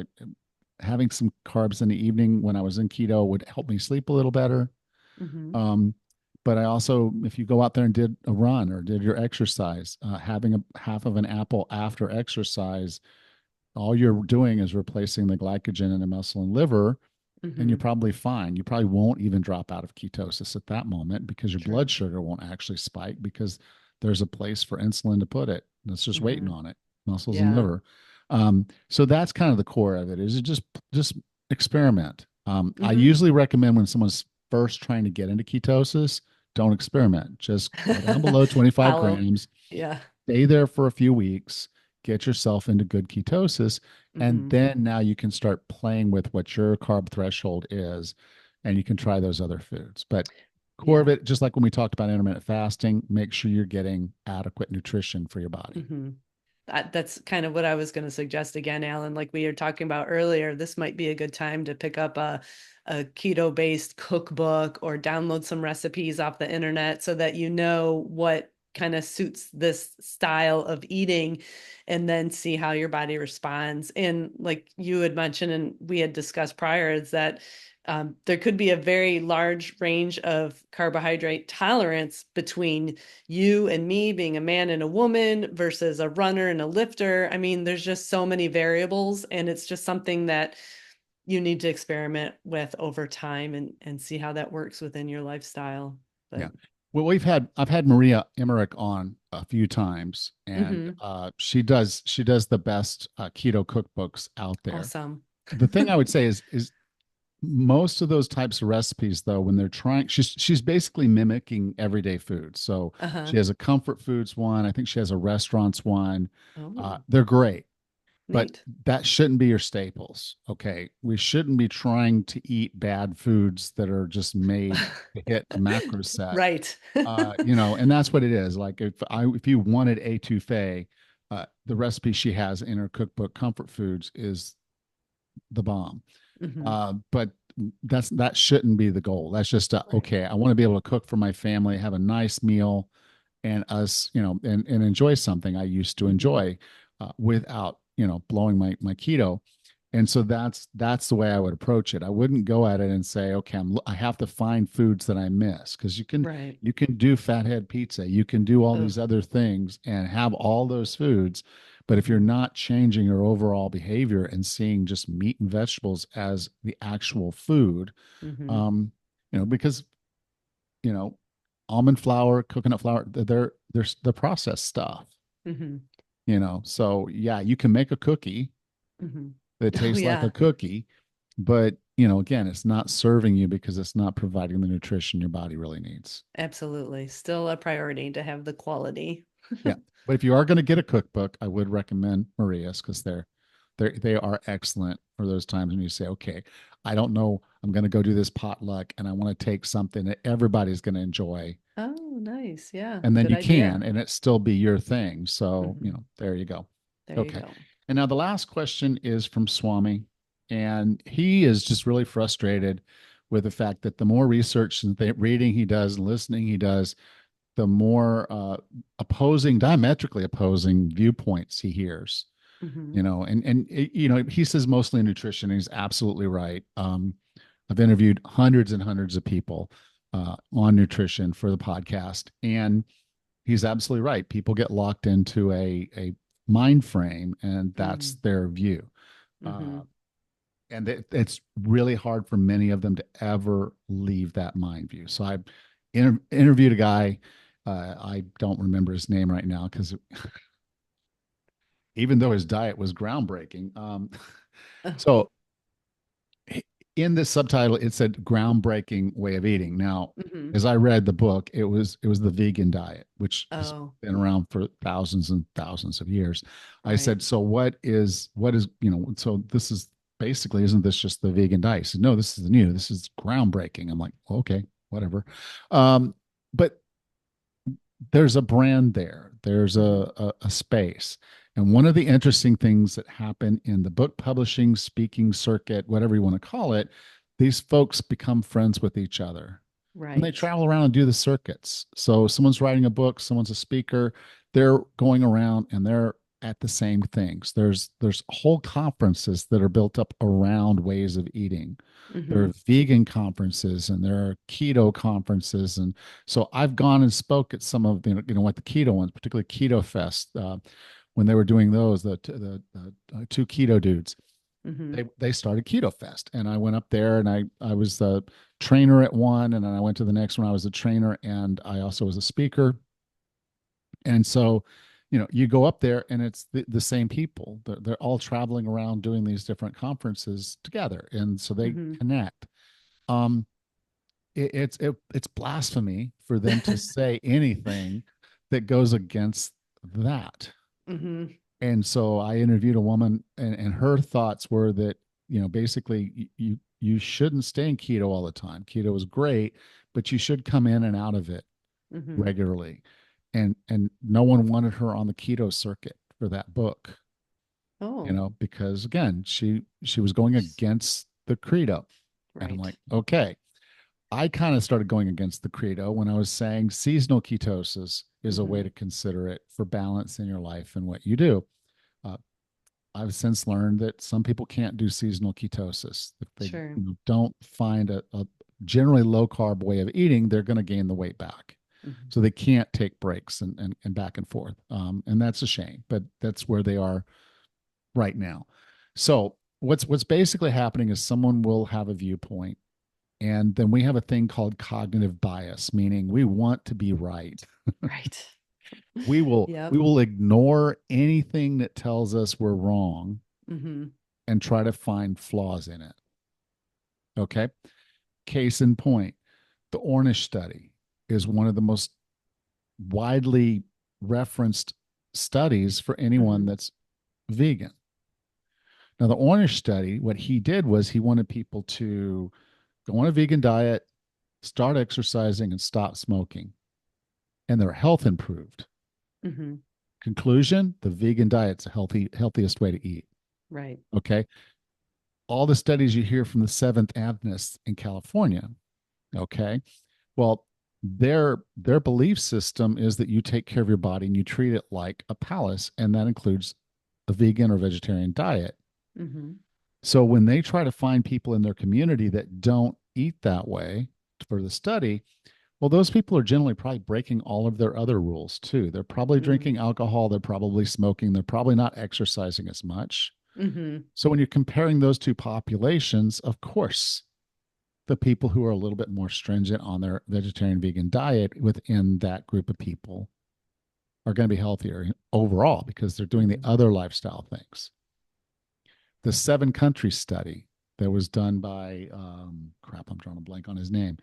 having some carbs in the evening when I was in keto would help me sleep a little better. Mm-hmm. Um, but I also, if you go out there and did a run or did your exercise, having a half of an apple after exercise, all you're doing is replacing the glycogen in the muscle and liver, and you're Mm-hmm. probably fine. You probably won't even drop out of ketosis at that moment because your blood True. sugar won't actually spike because there's a place for insulin to put it that's just waiting Mm-hmm. on it, muscles and Yeah. liver. So that's kind of the core of it. Is it just experiment? I Mm-hmm. usually recommend when someone's first trying to get into ketosis, don't experiment. Just go down below 25 Follow. grams, Yeah. stay there for a few weeks, get yourself into good ketosis, and Mm-hmm. then now you can start playing with what your carb threshold is, and you can try those other foods. But core of Yeah. it, just like when we talked about intermittent fasting, make sure you're getting adequate nutrition for your body. Mm-hmm. That's kind of what I was going to suggest again, Alan. Like we were talking about earlier, this might be a good time to pick up a keto-based cookbook or download some recipes off the internet so that you know what kind of suits this style of eating and then see how your body responds. And like you had mentioned and we had discussed prior, is that there could be a very large range of carbohydrate tolerance between you and me being a man and a woman versus a runner and a lifter. I mean, there's just so many variables, and it's just something that you need to experiment with over time and see how that works within your lifestyle. Yeah. But Well, I've had Maria Emmerich on a few times, and mhm, she does the best keto cookbooks out there. awesome. The thing I would say is most of those types of recipes though when they're trying she's basically mimicking everyday food. So Uh-huh. she has a comfort foods one, I think she has a restaurants one. Oh, They're great, but neat. that shouldn't be your staples. Okay, we shouldn't be trying to eat bad foods that are just made to hit a macro set. Right. And that's what it is. Like if you wanted etouffee, the recipe she has in her cookbook comfort foods is the bomb. Hmm. But that shouldn't be the goal. That's just Right. okay. I want to be able to cook for my family, have a nice meal, and us, and enjoy something I used to Hmm. enjoy without blowing my keto. And so that's the way I would approach it. I wouldn't go at it and say, okay, I have to find foods that I miss because Right. you can do fathead pizza, you can do all Ugh. these other things and have all those foods, but if you're not changing your overall behavior and seeing just meat and vegetables as the actual food, Hmm. um, because you know, almond flour, coconut flour, they're the processed stuff. Hmm. So yeah, you can make a cookie Hmm. that Oh tastes like a yeah, cookie, but again, it's not serving you because it's not providing the nutrition your body really needs. absolutely. Still a priority to have the quality. Yeah. But if you are going to get a cookbook, I would recommend Maria's because they are excellent for those times when you say, okay, I don't know, I'm going to go do this potluck and I want to take something that everybody's going to enjoy. Oh, nice. Yeah, And then good you can, idea. and it still be your thing. So, Hmm. there you go. There you Okay. go. And now the last question is from Swami, and he is just really frustrated with the fact that the more research and reading he does and listening he does, the more diametrically opposing viewpoints he hears. Hmm. And he says mostly nutrition. And he's absolutely right. I've interviewed hundreds and hundreds of people on nutrition for the podcast, and he's absolutely right. People get locked into a mind frame, and that's Mm. their view. Uh, Hmm. and it's really hard for many of them to ever leave that mind view. So I interviewed a guy. I don't remember his name right now because even though his diet was groundbreaking, so in the subtitle it said groundbreaking way of eating. Now, Hmm. as I read the book, it was the vegan diet, which has Oh, been around for thousands and thousands of years. I right. said, so what is, so this is basically, isn't this just the vegan diet? He said, no, this is new. This is groundbreaking. I'm like, okay, whatever. But there's a brand there. There's Hmm. a space. And one of the interesting things that happen in the book publishing, speaking circuit, whatever you want to call it, these folks become friends with each other. And they Right. travel around and do the circuits. So someone's writing a book, someone's a speaker, they're going around and they're at the same things. There's whole conferences that are built up around ways of eating. There Hmm. are vegan conferences and there are keto conferences, and so I've gone and spoke at some of what the keto ones, particularly Keto Fest, when they were doing those, the two keto dudes. Hmm. They started Keto Fest, and I went up there, and I was the trainer at one, and then I went to the next one. I was a trainer, and I also was a speaker. And so, you go up there, and it's the same people. They're all traveling around doing these different conferences together, and so they Hmm. connect. Um, it's blasphemy for them to say anything that goes against that. Hmm. And so I interviewed a woman, and her thoughts were that, basically you shouldn't stay in keto all the time. Keto is great, but you should come in and out of it Hmm. regularly. And no one wanted her on the keto circuit for that book, Oh, because again, she was going against the credo. And I'm right. like, okay. I kind of started going against the credo when I was saying seasonal ketosis is a way Hmm. to consider it for balance in your life and what you do. Uh, I've since learned that some people can't do seasonal ketosis. If they Sure. don't find a generally low carb way of eating, they're going to gain the weight back. Hmm. So they can't take breaks and back and forth. And that's a shame, but that's where they are right now. So what's basically happening is someone will have a viewpoint, and then we have a thing called cognitive bias, meaning we want to be right. Right. We will we Yep. will ignore anything that tells us we're wrong Hmm. and try to find flaws in it. Okay. Case in point, the Ornish study is one of the most widely referenced studies for anyone Hmm. that's vegan. Now, the Ornish study, what he did was he wanted people to go on a vegan diet, start exercising, and stop smoking, and their health improved. Hmm. Conclusion: the vegan diet's a healthiest way to eat. Right. Okay. All the studies you hear from the Seventh Adventists in California. Okay. Well, their belief system is that you take care of your body and you treat it like a palace, and that includes a vegan or vegetarian diet. Hmm. So when they try to find people in their community that don't eat that way for the study, well, those people are generally probably breaking all of their other rules too. They're probably Hmm. drinking alcohol, they're probably smoking, they're probably not exercising as much. Hmm. So when you're comparing those two populations, of course, the people who are a little bit more stringent on their vegetarian vegan diet within that group of people are going to be healthier overall because they're doing the Hmm. other lifestyle things. The 7 country study that was done by, crap, I'm drawing a blank on his name.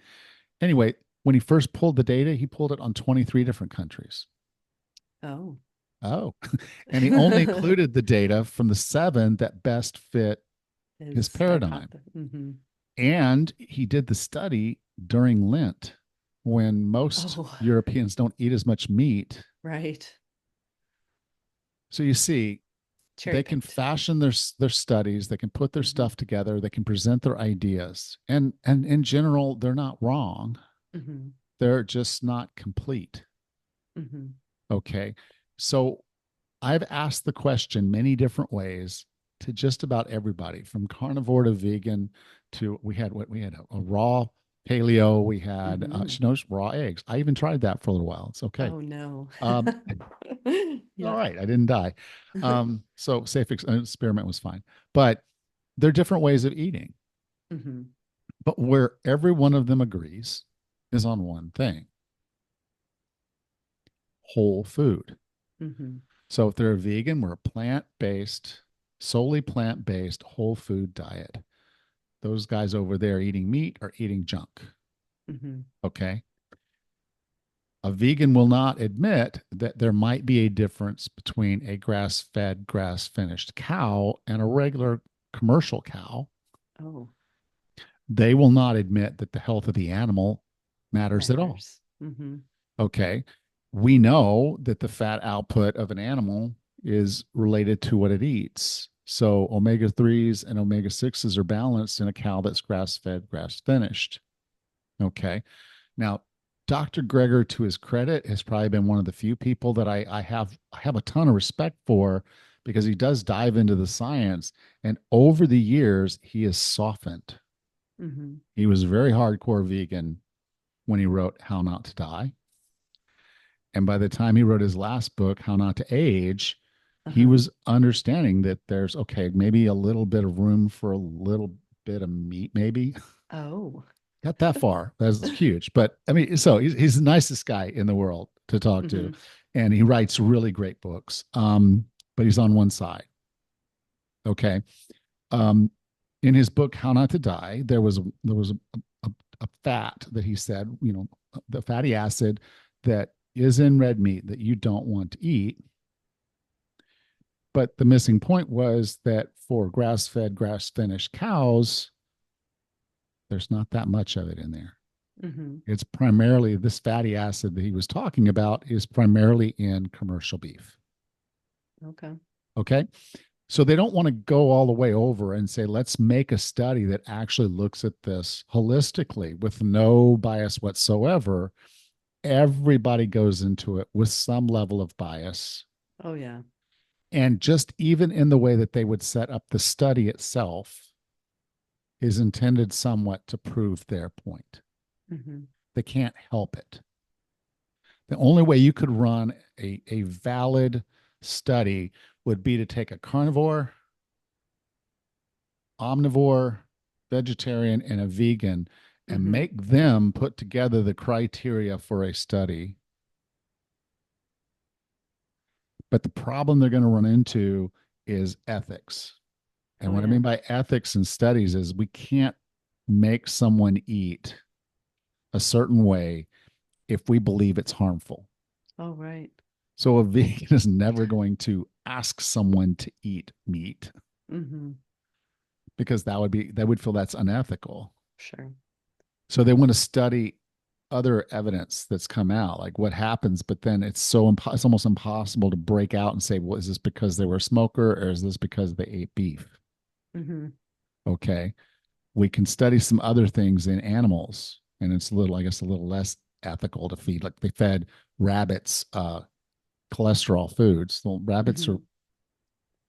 Anyway, when he first pulled the data, he pulled it on 23 different countries. Oh. Oh, and he only included the data from the 7 that best fit his His paradigm. hypothesis. Hmm. And he did the study during Lent when most Oh, Europeans don't eat as much meat. right. So you see, Cherry they can picked. fashion their studies, they can put their Hmm. stuff together, they can present their ideas. And in general, they're not wrong. Hmm. They're just not complete. Hmm. Okay. So I've asked the question many different ways to just about everybody, from carnivore to vegan to we had a raw paleo, we had Hmm. she knows raw eggs. I even tried that for a little while. It's okay. Oh no. Um, all Yeah. right, I didn't die. So safe experiment was fine. But there are different ways of eating. Hmm. But where every one of them agrees is on one thing: whole food. Hmm. So if they're a vegan, we're a plant based, solely plant based, whole food diet. those guys over there eating meat are eating junk. Hmm. Okay. A vegan will not admit that there might be a difference between a grass fed, grass finished cow and a regular commercial cow. Oh, They will not admit that the health of the animal matters at all. matters. Hmm. Okay. We know that the fat output of an animal is related to what it eats. So omega 3s and omega 6s are balanced in a cow that's grass fed, grass finished. Okay. Now, Dr. Greger, to his credit, has probably been one of the few people that I have a ton of respect for because he does dive into the science. And over the years, he has softened. Hmm. He was very hardcore vegan when he wrote How Not to Die. And by the time he wrote his last book, How Not to Age, he Uh-huh. was understanding that there's okay, maybe a little bit of room for a little bit of meat, maybe. Oh. Got that far. That's huge. But I mean, so he's the nicest guy in the world to talk to. Hmm. And he writes really great books. But he's on one side. Okay. Um, in his book, How Not to Die, there was a fat that he said, the fatty acid that is in red meat that you don't want to eat. But the missing point was that for grass fed, grass finished cows, there's not that much of it in there. Hmm. It's primarily this fatty acid that he was talking about is primarily in commercial beef. Okay. Okay. So they don't want to go all the way over and say, let's make a study that actually looks at this holistically with no bias whatsoever. Everybody goes into it with some level of bias. Oh, yeah. And just even in the way that they would set up the study itself is intended somewhat to prove their point. Hmm. They can't help it. The only way you could run a valid study would be to take a carnivore, omnivore, vegetarian, and a vegan and Hmm. make them put together the criteria for a study. But the problem they're going to run into is ethics. And Oh, what I yeah. mean by ethics in studies is we can't make someone eat a certain way if we believe it's harmful. Oh, right. So a vegan is never going to ask someone to eat meat Hmm. because they would feel that's unethical. Sure. So they want to study other evidence that's come out, like what happens, but then it's almost impossible to break out and say, well, is this because they were a smoker or is this because they ate beef? Hmm. Okay. We can study some other things in animals, and it's a little, I guess, a little less ethical to feed. Like they fed rabbits cholesterol foods. Well, rabbits are Hmm.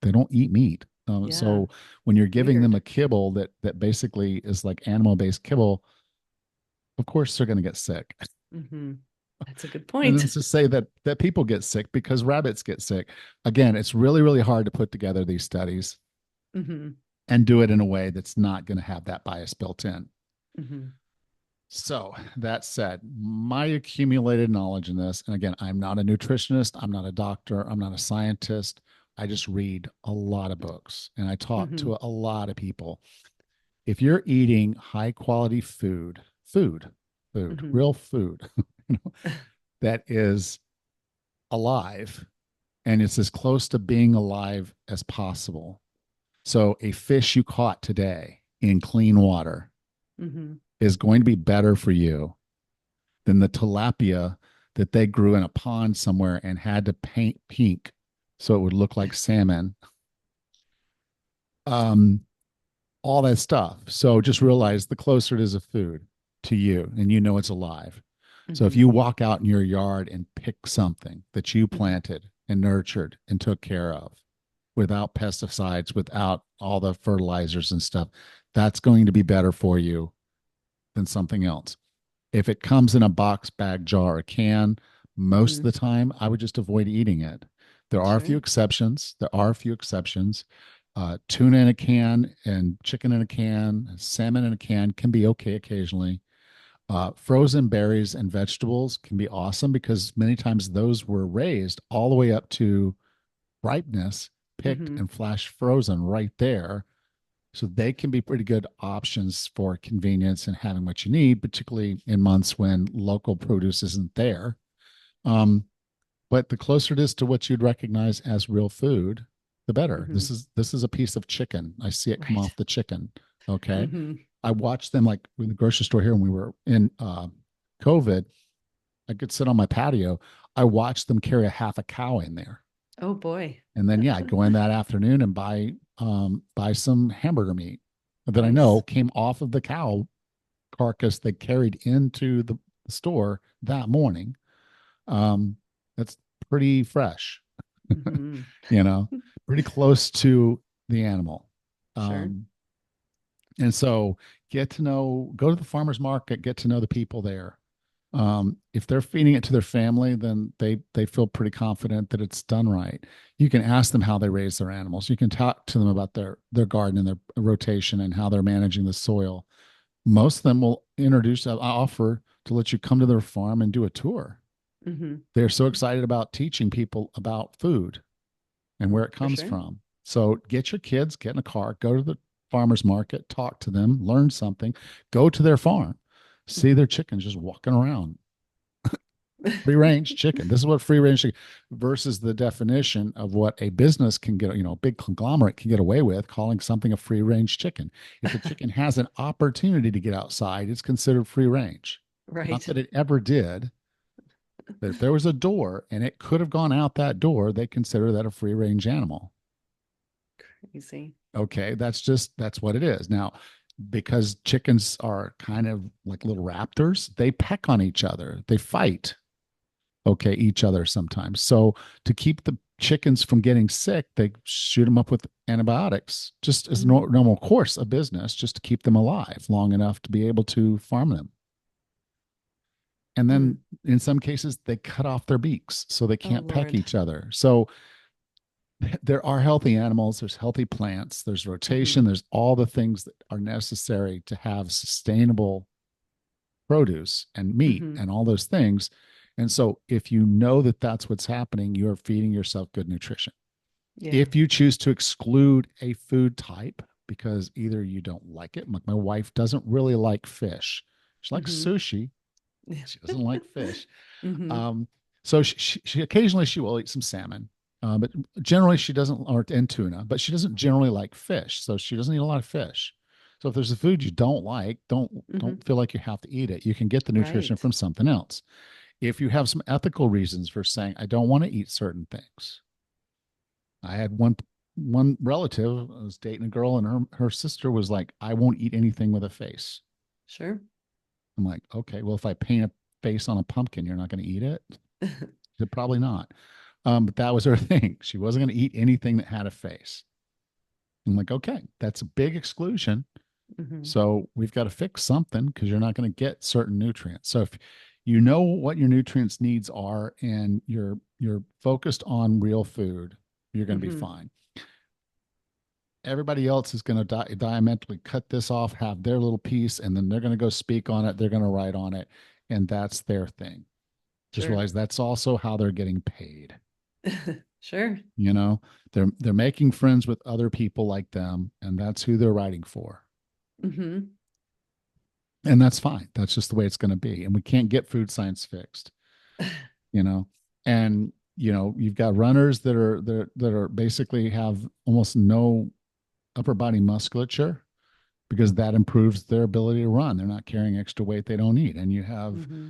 they don't eat meat. Yeah. So when you're giving them Weird. a kibble that basically is like animal based kibble, of course they're going to get sick. Hmm. That's a good And point. then to say that people get sick because rabbits get sick. Again, it's really hard to put together these studies Hmm. and do it in a way that's not going to have that bias built in. Hmm. So that said, my accumulated knowledge in this, and again, I'm not a nutritionist, I'm not a doctor, I'm not a scientist. I just read a lot of books and I talk Hmm. to a lot of people. If you're eating high quality food, Hmm. real food, you know, that is alive and it's as close to being alive as possible. So a fish you caught today in clean water Hmm. is going to be better for you than the tilapia that they grew in a pond somewhere and had to paint pink so it would look like salmon. Um, all that stuff. So just Hmm. realize the closer it is of food to you and you know it's alive. So if Hmm. you walk out in your yard and pick something that you Hmm. planted and nurtured and took care of without pesticides, without all the fertilizers and stuff, that's going to be better for you than something else. If it comes in a box, bag, jar, or can, most of Hmm. the time I would just avoid eating it. There are a few Sure. exceptions. There are a few exceptions. Tuna in a can and chicken in a can, salmon in a can can be okay occasionally. Frozen berries and vegetables can be awesome because many times those were raised all the way up to ripeness, picked Hmm. and flash frozen right there. So they can be pretty good options for convenience and having what you need, particularly in months when local produce isn't there. Um, but the closer it is to what you'd recognize as real food, the better. Hmm. This is a piece of chicken. I see it come Right. off the chicken. Okay. Hmm. I watched them like in the grocery store here when we were in COVID. I could sit on my patio. I watched them carry a half a cow in there. Oh boy. And then yeah, I'd go in that afternoon and buy some hamburger meat that I know Nice. came off of the cow carcass they carried into the store that morning. Um, that's pretty fresh, Hmm. you know, pretty close to the animal. Sure. Um, and so get to know, go to the farmer's market, get to know the people there. If they're feeding it to their family, then they feel pretty confident that it's done right. You can ask them how they raise their animals. You can talk to them about their garden and their rotation and how they're managing the soil. Most of them will offer to let you come to their farm and do a tour. Hmm. They're so excited about teaching people about food and where it For comes sure. from. So get your kids, get in a car, go to the farmer's market, talk to them, learn something, go to their farm, see Hmm. their chickens just walking around. Free range chicken. This is what free range chicken versus the definition of what a business can get, a big conglomerate can get away with calling something a free range chicken. If the chicken has an opportunity to get outside, it's considered free range. Not Right. that it ever did, that if there was a door and it could have gone out that door, they consider that a free range animal. Crazy. Okay, that's what it is. Now, because chickens are kind of like little raptors, they peck on each other. They fight, okay, each other sometimes. So to keep the chickens from getting sick, they shoot them up with antibiotics just as a Hmm. normal course of business, just to keep them alive long enough to be able to farm them. And then Hmm. in some cases, they cut off their beaks so they Oh can't peck Lord. each other. So there are healthy animals, there's healthy plants, there's rotation, Hmm. there's all the things that are necessary to have sustainable produce and meat Hmm. and all those things. And so if you know that that's what's happening, you're feeding yourself good nutrition. Yeah. If you choose to exclude a food type because either you don't like it, like my wife doesn't really like fish, she likes Hmm. sushi, Yeah. she doesn't like fish. Hmm. So she occasionally she will eat some salmon, but generally she doesn't, or and tuna, but she doesn't generally like fish, so she doesn't eat a lot of fish. So if there's a food you don't like, don't Hmm. feel like you have to eat it. You can get the nutrition Right. from something else. If you have some ethical reasons for saying I don't want to eat certain things, I had one relative I was dating a girl, and her sister was like, I won't eat anything with a face. Sure. I'm like, okay, well, if I paint a face on a pumpkin, you're not going to eat it? She said, probably not. But that was her thing. She wasn't going to eat anything that had a face. I'm like, okay, that's a big exclusion. Hmm. So we've got to fix something because you're not going to get certain nutrients. So if you know what your nutrients needs are and you're focused on real food, you're going to be Hmm. fine. Everybody else is going to diametrically cut this off, have their little piece, and then they're going to go speak on it. They're going to write on it, and that's their thing. Just Sure. realize that's also how they're getting paid. Sure. You know, they're making friends with other people like them, and that's who they're writing for. Hmm. And that's fine. That's just the way it's going to be. And we can't get food science fixed, you know. And you've got runners that are basically have almost no upper body musculature because that improves their ability to run. They're not carrying extra weight they don't need. And you have Hmm.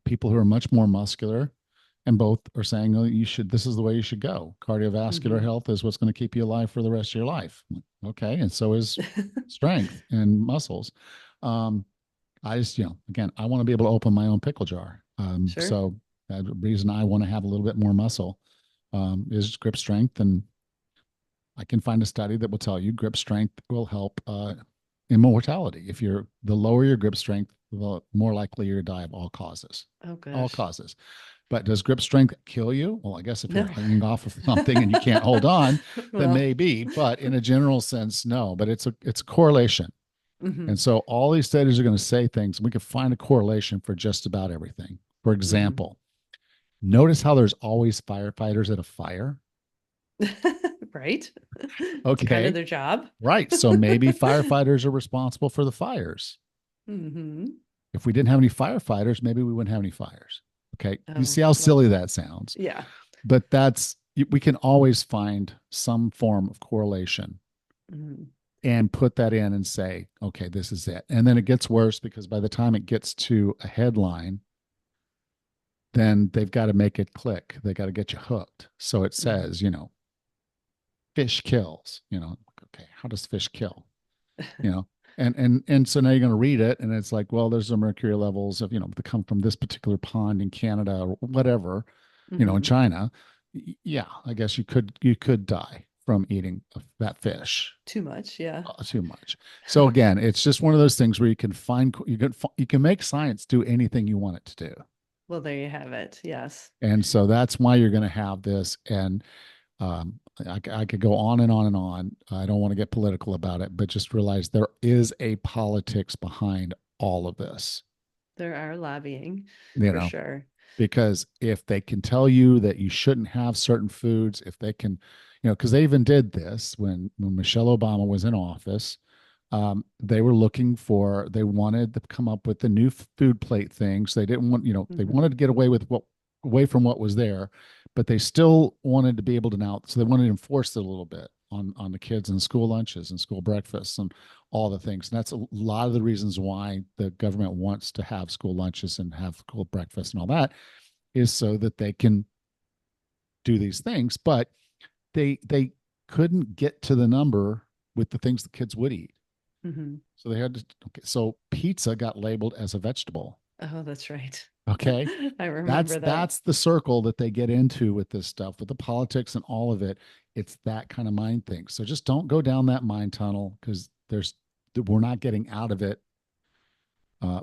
people who are much more muscular, and both are saying, oh, this is the way you should go. Cardiovascular Hmm. health is what's going to keep you alive for the rest of your life. Okay. And so is strength and muscles. Um, I just, again, I want to be able to open my own pickle jar. Sure. So the reason I want to have a little bit more muscle is grip strength. And I can find a study that will tell you grip strength will help immortality. If you're the lower your grip strength, the more likely you're to die of all causes. Oh All gosh. causes. But does grip strength kill you? Well, I guess if you're No. hanging off of something and you can't hold on, then Well. maybe. But in a general sense, no. But it's a correlation. And Hmm. so all these studies are going to say things. We can find a correlation for just about everything. For Hmm. example, notice how there's always firefighters at a fire. Right? It's kind of Okay. their job. Right. So maybe firefighters are responsible for the fires. Hmm. If we didn't have any firefighters, maybe we wouldn't have any fires. Okay. You Oh, see how well, silly that sounds. yeah. But we can always find some form of correlation Mhm. and put that in and say, okay, this is it. And then it gets worse because by the time it gets to a headline, then they've got to make it click. They got to get you hooked. So it Mhm. says, fish kills, okay, how does fish kill? You know, and so now you're going to read it and it's like, well, there's the mercury levels of, that come from this particular pond in Canada or whatever, in Mhm. China. Yeah, I guess you could die from eating that fish Too much, yeah. too much. So again, it's just one of those things where you can make science do anything you want it to do. Well, there you have it. Yes. And so that's why you're going to have this. And I could go on and on and on. I don't want to get political about it, but just realize there is a politics behind all of this, There are lobbying you for know, sure. because if they can tell you that you shouldn't have certain foods, if they can, because they even did this when Michelle Obama was in office. They wanted to come up with the new food plate things. They didn't want, they Hmm. wanted to get away from what was there, but they still wanted to be able to now, so they wanted to enforce it a little bit on the kids and school lunches and school breakfasts and all the things. And that's a lot of the reasons why the government wants to have school lunches and have school breakfast and all that is so that they can do these things. But they couldn't get to the number with the things the kids would eat. Hmm. So they had to, okay, so pizza got labeled as a vegetable. Oh, that's right. Okay. I That's remember that. that's the circle that they get into with this stuff, with the politics and all of it. It's that kind of mind thing. So just don't go down that mind tunnel because we're not getting out of it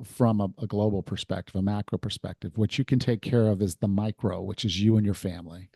from a global perspective, a macro perspective. What you can take care of is the micro, which is you and your family.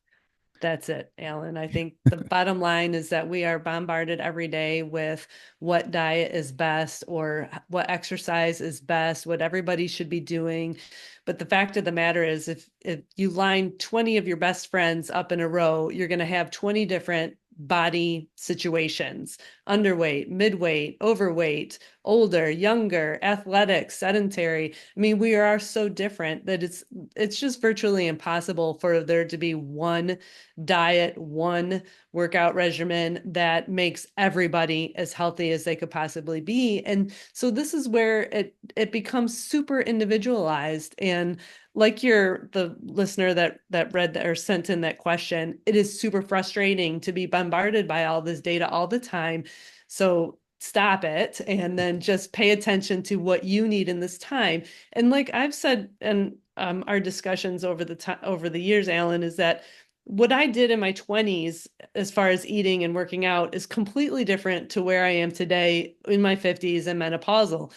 That's it, Alan. I think the bottom line is that we are bombarded every day with what diet is best or what exercise is best, what everybody should be doing. But the fact of the matter is, if you line 20 of your best friends up in a row, you're going to have 20 different body situations: underweight, midweight, overweight, older, younger, athletic, sedentary. I mean, we are so different that it's just virtually impossible for there to be one diet, one workout regimen that makes everybody as healthy as they could possibly be. And so this is where it becomes super individualized. And like the listener that read that or sent in that question, it is super frustrating to be bombarded by all this data all the time. So stop it and then just pay attention to what you need in this time. And like I've said in our discussions over the years, Alan, is that what I did in my 20s as far as eating and working out is completely different to where I am today in my 50s and menopausal.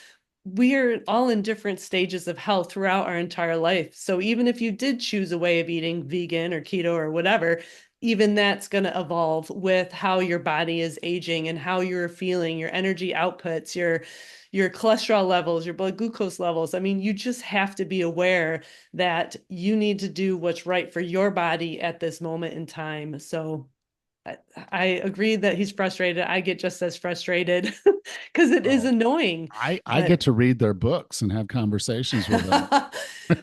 We are all in different stages of health throughout our entire life. So even if you did choose a way of eating vegan or keto or whatever, even that's going to evolve with how your body is aging and how you're feeling, your energy outputs, your cholesterol levels, your blood glucose levels. I mean, you just have to be aware that you need to do what's right for your body at this moment in time. So I agree that he's frustrated. I get just as frustrated because it is Oh, annoying, I but get to read their books and have conversations with them.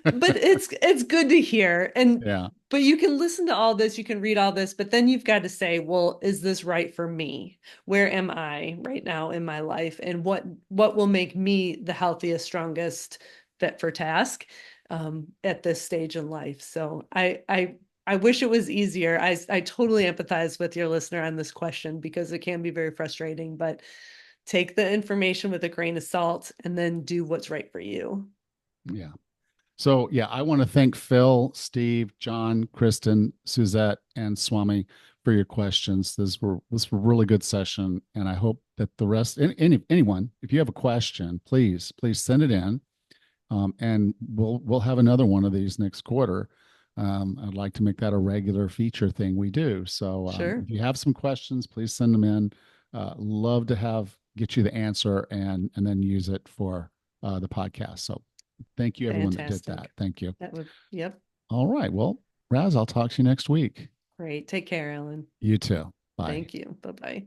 but it's good to hear. And Yeah. but you can listen to all this, you can read all this, but then you've got to say, well, is this right for me? Where am I right now in my life? And what will make me the healthiest, strongest fit for task at this stage in life? So I wish it was easier. I totally empathize with your listener on this question because it can be very frustrating, but take the information with a grain of salt and then do what's right for you. Yeah. So yeah, I want to thank Phil, Steve, John, Kristen, Suzette, and Swami for your questions. This were really good session, and I hope that the rest, anyone, if you have a question, please send it in, and we'll have another one of these next quarter. I'd like to make that a regular feature thing we do. So Sure. if you have some questions, please send them in. Love to get you the answer and then use it for the podcast. So thank you, everyone that did that. Fantastic. Thank you. That would, yep. All right. Well, Raz, I'll talk to you next week. Great. Take care, Ellen. You too. Bye. Thank you. Bye bye.